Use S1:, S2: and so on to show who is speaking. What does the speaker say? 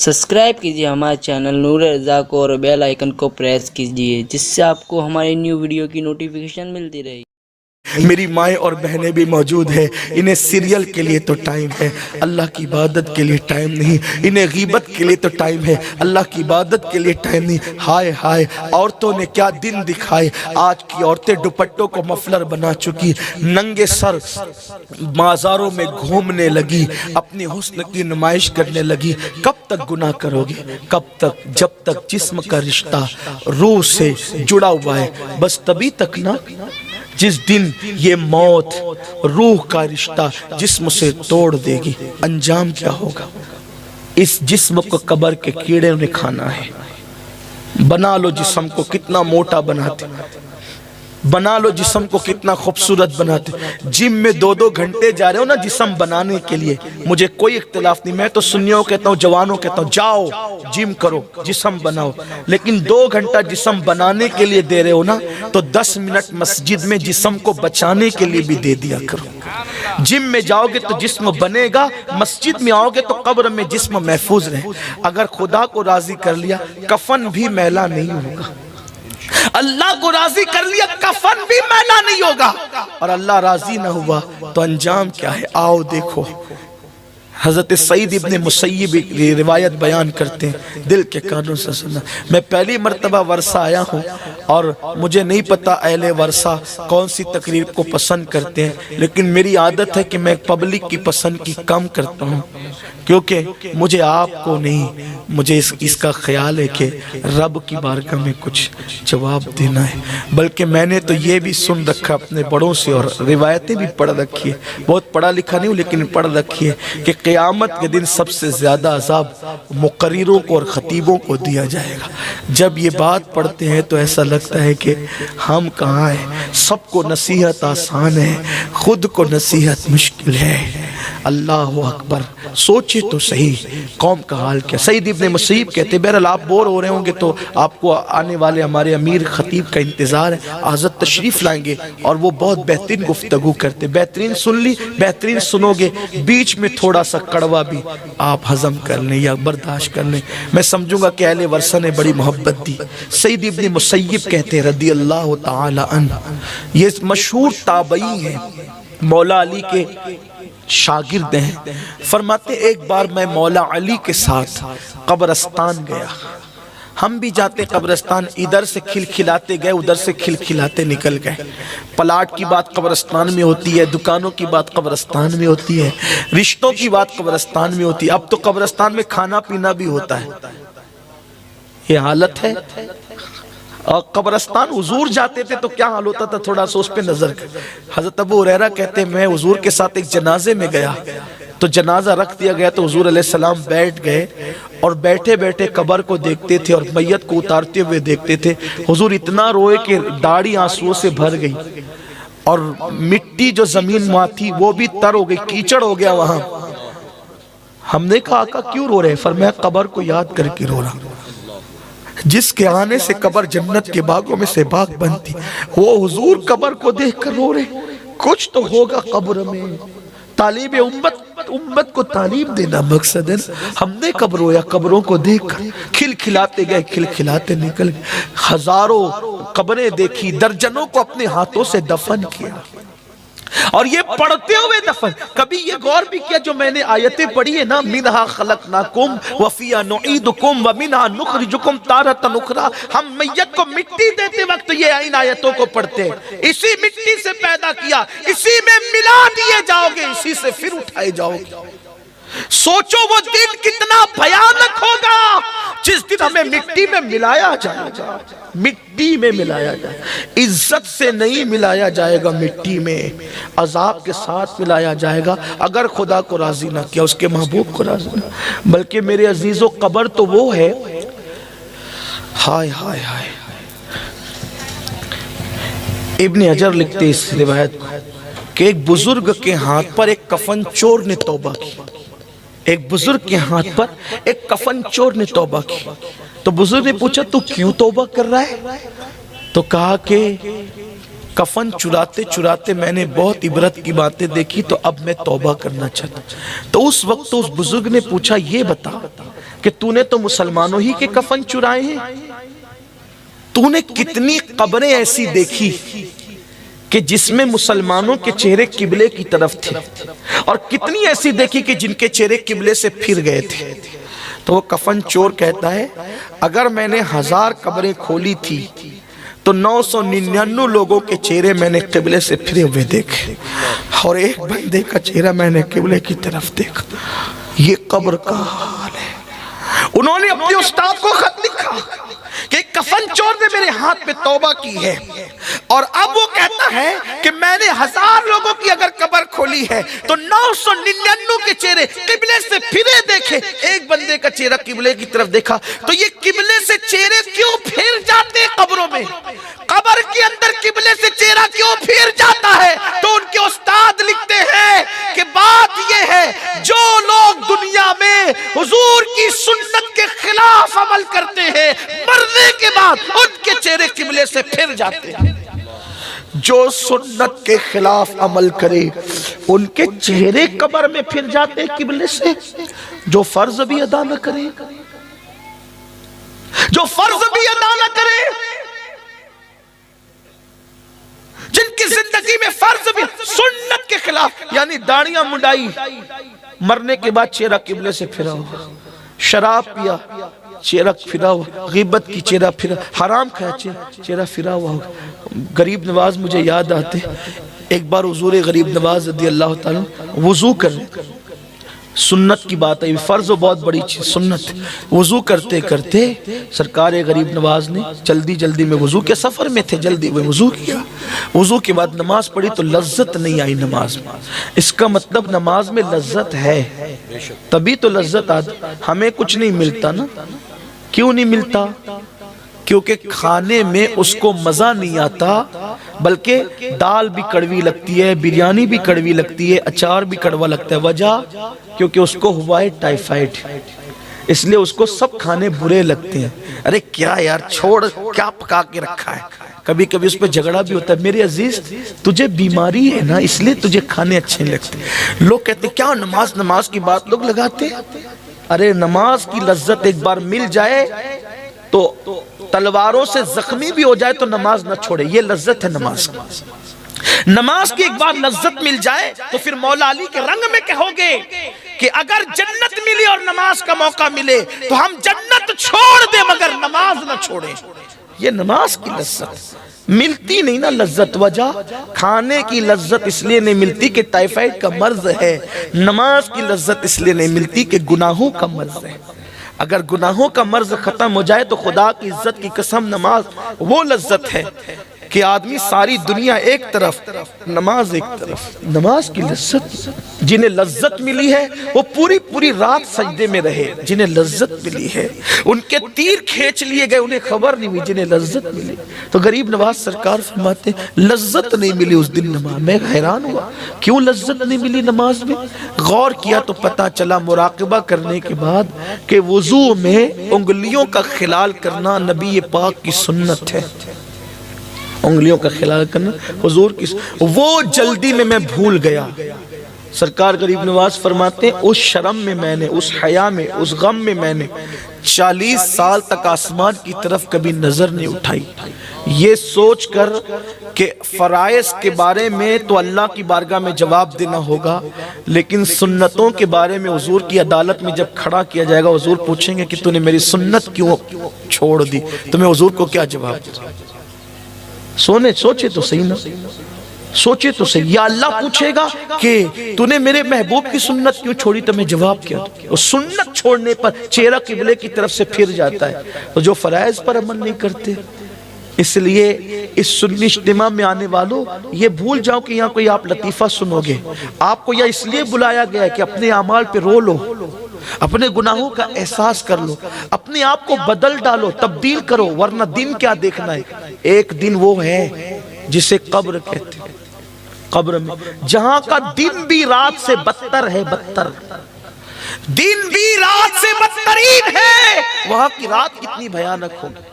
S1: Subscribe कीजिए हमारे channel नूर रज़ा को और बेल आइकन को प्रेस कीजिए जिससे आपको हमारी न्यू वीडियो की नोटिफिकेशन मिलती रहे।
S2: मेरी माएँ और बहनें भी मौजूद हैं। इन्हें सीरियल के लिए तो टाइम है, अल्लाह की इबादत के लिए टाइम नहीं। इन्हें गीबत के लिए तो टाइम है, अल्लाह की इबादत के लिए टाइम नहीं। हाय हाय, औरतों ने क्या दिन दिखाए। आज की औरतें दुपट्टों को मफलर बना चुकी, नंगे सर बाजारों में घूमने लगी, अपनी हुस्न की नुमाइश करने लगी। कब तक गुनाह करोगे, कब तक? जब तक जिस्म का रिश्ता रूह से जुड़ा हुआ है, बस तभी तक ना। जिस दिन ये मौत रूह का रिश्ता जिस्म से तोड़ देगी, अंजाम क्या होगा? इस जिस्म को कब्र के कीड़े ने खाना है। बना लो जिस्म को कितना मोटा बनाते, बना लो जिस्म को कितना खूबसूरत बनाते। जिम में 2-2 घंटे जा रहे हो ना जिस्म बनाने के लिए, मुझे कोई इख्तिलाफ नहीं। मैं तो सुन्नियों कहता हूँ, जवानों कहता हूँ, जाओ जिम करो, जिस्म बनाओ। लेकिन 2 घंटा जिस्म बनाने के लिए दे रहे हो ना, तो 10 मिनट मस्जिद में जिस्म को बचाने के लिए भी दे दिया करो। जिम में जाओगे तो जिस्म बनेगा, मस्जिद में आओगे तो कब्र में जिस्म महफूज रहे। अगर खुदा को राजी कर लिया, कफन भी मैला नहीं होगा। अल्लाह को राजी कर लिया, कफन भी मैला नहीं होगा। और अल्लाह राजी ना हुआ तो अंजाम क्या है? आओ देखो। हज़रत सईद इब्ने मुसय्यिब रिवायत बयान करते हैं, दिल के कानों से सुनना। मैं पहली मर्तबा वर्षा आया हूँ और मुझे नहीं पता अहले वर्षा कौन सी तकरीर को पसंद करते हैं, लेकिन मेरी आदत है कि मैं पब्लिक की पसंद की कम करता हूँ, क्योंकि मुझे आपको नहीं, मुझे इसका ख्याल है कि रब की बारगाह में कुछ जवाब देना है। बल्कि मैंने तो ये भी सुन रखा अपने बड़ों से और रिवायतें भी पढ़ रखी है, बहुत पढ़ा लिखा नहीं हूँ लेकिन पढ़ रखी है, कि क़यामत के दिन सबसे ज़्यादा अज़ाब मुक़र्रिरों को और ख़तीबों को दिया जाएगा। जब ये बात पढ़ते हैं तो ऐसा लगता है कि हम कहाँ हैं। सबको नसीहत आसान है, खुद को नसीहत मुश्किल है। अल्लाह अकबर, सोचे तो सही कौम का हाल क्या। सईद इब्ने मुसय्यिब कहते, बहरहाल आप बोर हो रहे होंगे तो आपको आने वाले हमारे अमीर खतीब का इंतज़ार है। आज़ाद तशरीफ़ लाएंगे और वो बहुत बेहतरीन गुफ्तगू करते। बेहतरीन सुन ली, बेहतरीन सुनोगे, बीच में थोड़ा सा कड़वा भी आप हजम कर लें या बर्दाश्त कर लें। मैं समझूंगा कि अहले वर्षा ने बड़ी मोहब्बत दी। सईद इब्ने मुसय्यिब कहते रदी अल्लाह ताला अन्हु, ये मशहूर ताबई हैं, मौला अली के शागिर्द हैं। फरमाते एक बार मैं मौला अली के साथ कब्रस्तान गया। हम भी जाते कब्रस्तान, इधर से खिलखिलाते गए, उधर से खिलखिलाते निकल गए। प्लाट की बात कब्रस्तान में होती है, दुकानों की बात कब्रस्तान में होती है, रिश्तों की बात कब्रस्तान में होती है। अब तो कब्रस्तान में खाना पीना भी होता है। ये हालत है। और कब्रस्तान हुजूर जाते थे तो क्या हाल होता था, थोड़ा सा उस पे नजर कर। हजरत अबू हुरैरा कहते मैं हुजूर के साथ एक जनाजे में गया, तो जनाजा रख दिया गया तो हुजूर अलैहिस्सलाम बैठ गए और बैठे बैठे कब्र को देखते थे और मैयत को उतारते हुए देखते थे। हुजूर इतना रोए कि दाढ़ी आंसुओं से भर गई और मिट्टी जो जमीन में थी वो भी तर हो गई, कीचड़ हो गया वहां। हमने कहा आका क्यों रो रहे? फरमाया कब्र को याद करके रो रहा, जिसके आने से कब्र जन्नत के बागों में से बाग बनती, वो हुजूर कब्र को देखकर रो रहे। कुछ तो होगा कब्र में। तालीब उम्मत को तालीम देना मकसद है। हमने कब रोया? कब्रों को देखकर खिलखिलाते गए, खिलखिलाते निकल गए। हजारों कब्रें देखी, दर्जनों को अपने हाथों से दफन किया और ये पढ़ते हुए दफन। कभी ये गौर भी किया जो मैंने आयतें पढ़ी है ना, मिनहा खलकनाकुम व फिया नुईदुकुम व मिनहा नुखरिजुकुम तारतन उखरा। हम मैयत को मिट्टी देते वक्त ये इन आयतों को पढ़ते हैं। इसी मिट्टी से पैदा किया, इसी में मिला दिए जाओगे, इसी से फिर उठाए जाओगे। सोचो वो दिन कितना भयानक होगा जिस दिन हमें मिट्टी में मिलाया जाएगा। मिट्टी में मिलाया जाए, इज्जत से नहीं मिलाया जाएगा, मिट्टी में अजाब के साथ मिलाया जाएगा। अगर खुदा को राजी ना किया, उसके महबूब को राजी ना। बल्कि मेरे अजीजों, कब्र तो वो है, हाय हाय हाय। इब्ने हजर लिखते इस रिवायत कि एक बुजुर्ग के हाथ पर एक कफन चोर ने तौबा की। एक बुजुर्ग के हाथ पर एक कफन चोर ने तौबा की। तो बुजुर्ग ने पूछा तू क्यों तौबा कर रहा है? तो कहा कि कफन चुराते चुराते मैंने बहुत इबरत की बातें देखी, तो अब मैं तौबा करना चाहता। तो उस वक्त तो उस बुजुर्ग ने पूछा ये बता کہ तूने तो मुसलमानों ही के कफन चुराए हैं। तूने कितनी कब्रें ऐसी देखी कि जिसमें मुसलमानों के चेहरे किबले की तरफ थे, और कितनी ऐसी देखी कि जिनके चेहरे किबले से फिर गए थे। तो वो कफन चोर कहता है, अगर मैंने 1000 कब्रें खोली थी तो 999 लोगों के चेहरे मैंने किबले से फिरे हुए देखे, और एक बंदे का चेहरा मैंने किबले की तरफ देखा। ये कब्र का हाल है। उन्होंने अपने उस्ताद को खत लिखा कि कफन चोर ने मेरे हाथ में तौबा की है, और अब वो कहता है कि मैंने 1000 लोगों की अगर कब्र खोली है तो 999 के चेहरे किबले से फिरे देखे, एक बंदे का चेहरा किबले की तरफ देखा। तो ये किबले से चेहरे क्यों फिर जाते कब्रों में? कब्र के अंदर किबले से चेहरा क्यों फिर जाता है? तो उनके उस्ताद लिखते हैं कि बात ये है, जो लोग दुनिया में हुजूर की सुन्नत के खिलाफ अमल करते हैं, मरने के बाद उनके चेहरे किबले से फिर जाते हैं। जो सुन्नत के खिलाफ अमल करे उनके चेहरे कब्र में फिर जाते हैं किबले से। जो फर्ज भी अदा न करे, जो फर्ज भी अदा न करे, जिनकी जिंदगी में फर्ज भी सुन्नत के खिलाफ, यानी दाढ़ियां मुंडाई, मरने के बाद चेहरा किबले से फिरा हुआ, शराब पिया चेहरा फिरा हुआ, गिबत की चेहरा फिरा, हराम खाया चेहरा फिरा हुआ। गरीब नवाज मुझे याद आते, एक बार हुजूर गरीब नवाज रज़ी अल्लाह ताला वुजू कर रहे, सुन्नत की बात है, फर्ज बहुत बड़ी चीज सुन्नत। वुजू करते करते सरकार गरीब नवाज ने जल्दी जल्दी में वुजू के सफर में थे, जल्दी में वुजू किया, वुजू के बाद नमाज पढ़ी तो लज्जत नहीं आई नमाज में। इसका मतलब नमाज में लज्जत है, तभी तो लज्जत आती। हमें कुछ नहीं मिलता ना, क्यों नहीं मिलता? क्योंकि खाने में उसको मजा नहीं आता, बल्कि दाल भी कड़वी लगती है, बिरयानी भी कड़वी लगती है, अचार भी कड़वा लगता है। वजह क्योंकि उसको हुआ है टाइफाइड, इसलिए उसको सब खाने बुरे लगते हैं। अरे क्या यार, छोड़, क्या पका के रखा है। कभी कभी उस पर झगड़ा भी होता है, मेरे अजीज तुझे बीमारी है ना, इसलिए तुझे खाने अच्छे नहीं लगते। लोग कहते क्या नमाज नमाज की बात लोग लगाते हैं। अरे नमाज की लज्जत एक बार मिल जाए तो तलवारों से जख्मी भी हो जाए तो नमाज न छोड़े, ये लज्जत है नमाज की। नमाज की एक बार लज्जत मिल जाए तो फिर मौला अली के रंग में कहोगे कि अगर जन्नत मिली और नमाज का मौका मिले तो हम जन्नत छोड़ दे मगर नमाज न छोड़े। ये नमाज की लज्जत मिलती नहीं ना, लज्जत। वजह खाने की लज्जत इसलिए नहीं मिलती कि टाइफाइड का मर्ज है, नमाज की लज्जत इसलिए नहीं मिलती कि गुनाहों का मर्ज है। अगर गुनाहों का मर्ज खत्म हो जाए तो खुदा की इज्जत की कसम नमाज वो लज्जत है कि आदमी सारी दुनिया एक तरफ, नमाज एक तरफ। नमाज की लज्जत, जिन्हें लज्जत मिली है वो पूरी पूरी रात सजदे में रहे। जिन्हें लज्जत मिली है उनके तीर खींच लिए गए, उन्हें खबर नहीं हुई। जिन्हें लज्जत मिली, तो गरीब नवाज सरकार फरमाते लज्जत नहीं मिली उस दिन नमाज। मैं हैरान हुआ क्यों लज्जत नहीं मिली नमाज में। गौर किया तो पता चला मुराकबा करने के बाद कि वुजू में उंगलियों का खिलाल करना नबी पाक की सुन्नत है। उंगलियों का खिलाल करना हुजूर की, वो जल्दी में मैं भूल गया। सरकार गरीब नवाज फरमाते हैं उस शर्म में मैंने, उस हया में, उस गम में मैंने 40 साल तक आसमान की तरफ कभी नजर नहीं उठाई। ये सोच कर कि फराइज के बारे में तो अल्लाह की बारगाह में जवाब देना होगा, लेकिन सुन्नतों के बारे में हुजूर की अदालत में जब खड़ा किया जाएगा, हुजूर पूछेंगे कि तूने मेरी सुन्नत क्यों छोड़ दी, तो मैं हुजूर को क्या जवाब दूं। सोचे तो सही ना, सोचे तो सही। या अल्लाह पूछेगा कि तूने मेरे महबूब की सुन्नत क्यों छोड़ी, तो मैं जवाब क्या दूं। सुन्नत छोड़ने पर चेहरा किबले की तरफ से फिर जाता है। तो जो फराइज पर अमल नहीं करते, इसलिए इस सुन्नी इज्तिमा में आने वालों ये भूल जाओ कि यहाँ कोई आप लतीफ़ा सुनोगे। आपको यह इसलिए बुलाया गया है कि अपने अमाल पे रो लो, अपने गुनाहों का एहसास कर लो, अपने आप को बदल डालो, तब्दील करो, वरना दिन क्या देखना है। एक दिन वो है जिसे कब्र कहते हैं। कब्र में जहां का दिन भी रात से बदतर है, बदतर दिन भी रात से बदतरीन है, वहां की रात कितनी भयानक होगी।